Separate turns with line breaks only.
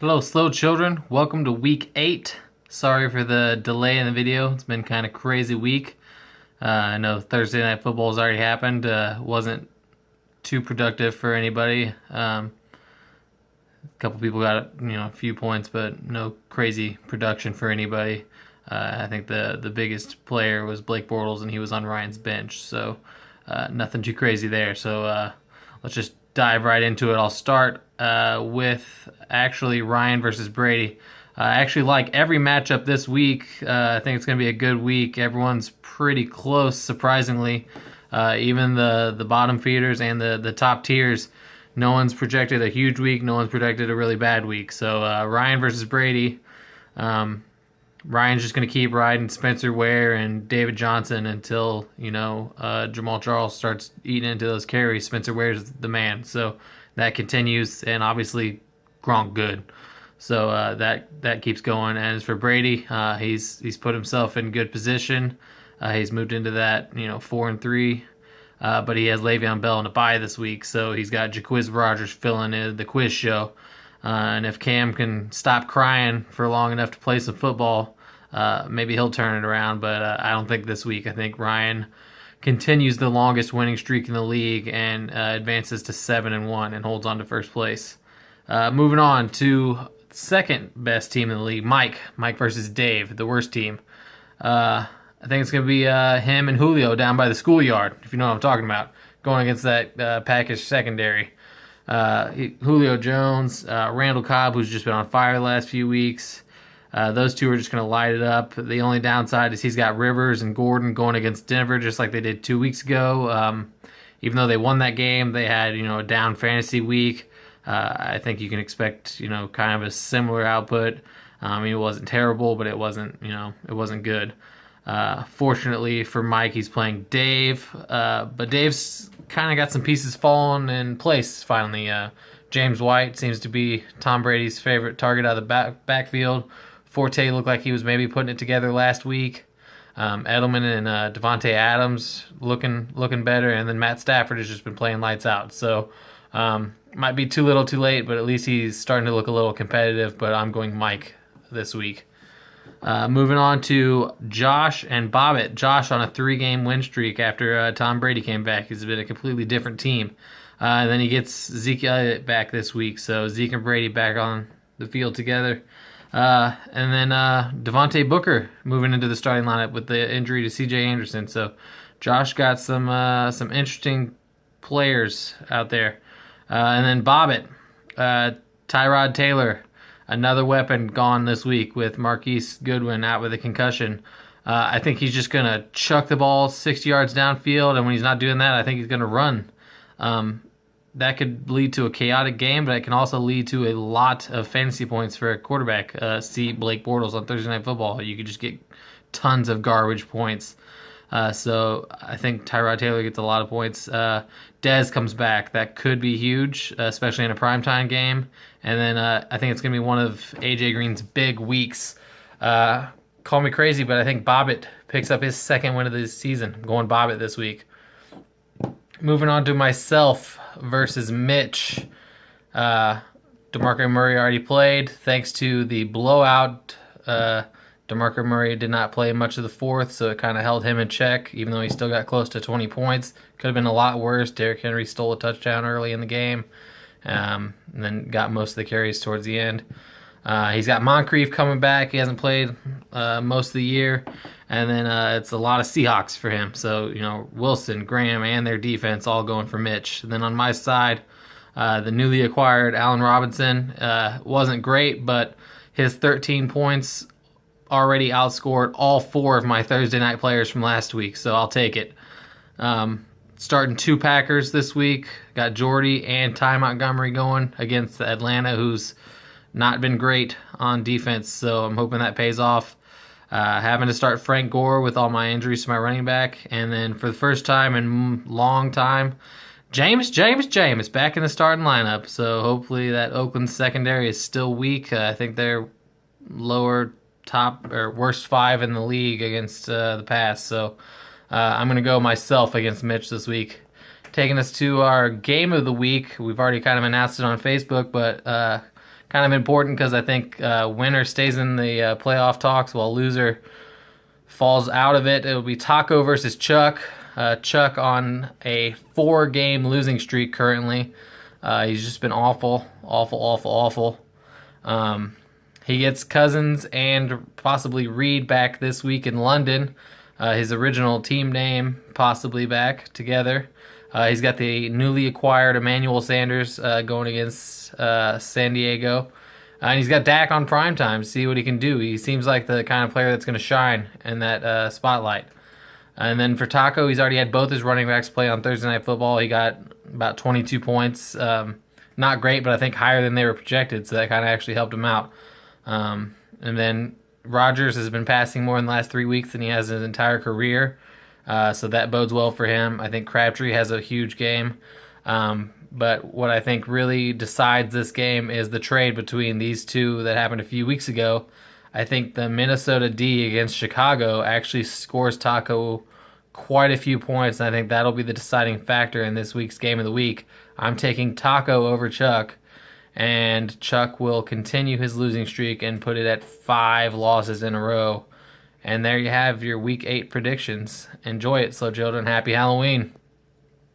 Hello, slow children. Welcome to week 8. Sorry for the delay in the video. It's been kind of crazy week. I know Thursday night football has already happened. Wasn't too productive for anybody. A couple people got a few points, but no crazy production for anybody. I think the biggest player was Blake Bortles, and he was on Ryan's bench. So nothing too crazy there. So let's just dive right into it. I'll start with actually Ryan versus Brady. I actually like every matchup this week. I think it's going to be a good week. Everyone's pretty close, surprisingly. Even the bottom feeders and the top tiers. No one's projected a huge week. No one's projected a really bad week. So Ryan versus Brady. Ryan's just going to keep riding Spencer Ware and David Johnson until, Jamal Charles starts eating into those carries. Spencer Ware's the man. So that continues, and obviously Gronk good. So that keeps going. And as for Brady, he's put himself in good position. He's moved into that 4-3, but he has Le'Veon Bell in a bye this week, so he's got Jaquiz Rogers filling in the quiz show. And if Cam can stop crying for long enough to play some football, maybe he'll turn it around. But I don't think this week. I think Ryan continues the longest winning streak in the league and advances to 7-1 and holds on to first place. Moving on to second best team in the league, Mike versus Dave, the worst team. I think it's going to be him and Julio down by the schoolyard, if you know what I'm talking about, going against that Packers secondary. Julio Jones, Randall Cobb, who's just been on fire the last few weeks. Those two are just going to light it up. The only downside is he's got Rivers and Gordon going against Denver just like they did 2 weeks ago. Even though they won that game, they had a down fantasy week. I think you can expect kind of a similar output. It wasn't terrible, but it wasn't good. Fortunately for Mike, he's playing Dave, but Dave's kind of got some pieces falling in place finally. James White seems to be Tom Brady's favorite target out of the backfield. Forte looked like he was maybe putting it together last week. Edelman and Devontae Adams looking better, and then Matt Stafford has just been playing lights out. So might be too little too late, but at least he's starting to look a little competitive. But I'm going Mike this week. Moving on to Josh and Bobbitt. Josh on a 3-game win streak after Tom Brady came back. He's been a completely different team. And then he gets Zeke Elliott back this week. So Zeke and Brady back on the field together. And then Devontae Booker moving into the starting lineup with the injury to C.J. Anderson. So Josh got some interesting players out there. And then Bobbitt, Tyrod Taylor, another weapon gone this week with Marquise Goodwin out with a concussion. I think he's just going to chuck the ball 60 yards downfield, and when he's not doing that, I think he's going to run. That could lead to a chaotic game, but it can also lead to a lot of fantasy points for a quarterback. See Blake Bortles on Thursday Night Football. You could just get tons of garbage points. So I think Tyrod Taylor gets a lot of points. Dez comes back. That could be huge, especially in a primetime game. And then I think it's going to be one of A.J. Green's big weeks. Call me crazy, but I think Bobbitt picks up his second win of the season. I'm going Bobbitt this week. Moving on to myself versus Mitch. DeMarco Murray already played. Thanks to the blowout, DeMarco Murray did not play much of the fourth, so it kind of held him in check, even though he still got close to 20 points. Could have been a lot worse. Derrick Henry stole a touchdown early in the game, and then got most of the carries towards the end. He's got Moncrief coming back. He hasn't played most of the year. And then it's a lot of Seahawks for him. So, Wilson, Graham, and their defense all going for Mitch. And then on my side, the newly acquired Allen Robinson wasn't great, but his 13 points already outscored all 4 of my Thursday night players from last week. So I'll take it. Starting 2 Packers this week. Got Jordy and Ty Montgomery going against Atlanta, who's not been great on defense. So I'm hoping that pays off. Having to start Frank Gore with all my injuries to my running back. And then for the first time in long time, James back in the starting lineup. So hopefully that Oakland secondary is still weak. I think they're lower top or worst 5 in the league against the pass. So I'm going to go myself against Mitch this week. Taking us to our game of the week. We've already kind of announced it on Facebook, but kind of important because I think winner stays in the playoff talks while loser falls out of it. It'll be Taco versus Chuck. Chuck on a 4-game losing streak currently. He's just been awful, awful, awful, awful. He gets Cousins and possibly Reed back this week in London. His original team name possibly back together. He's got the newly acquired Emmanuel Sanders going against San Diego. And he's got Dak on primetime. See what he can do. He seems like the kind of player that's going to shine in that spotlight. And then for Taco, he's already had both his running backs play on Thursday Night Football. He got about 22 points. Not great, but I think higher than they were projected, so that kind of actually helped him out. And then Rodgers has been passing more in the last 3 weeks than he has his entire career, so that bodes well for him. I think Crabtree has a huge game. But what I think really decides this game is the trade between these two that happened a few weeks ago. I think the Minnesota D against Chicago actually scores Taco quite a few points, and I think that'll be the deciding factor in this week's game of the week. I'm taking Taco over Chuck, and Chuck will continue his losing streak and put it at 5 losses in a row. And there you have your Week 8 predictions. Enjoy it, slow children. Happy Halloween.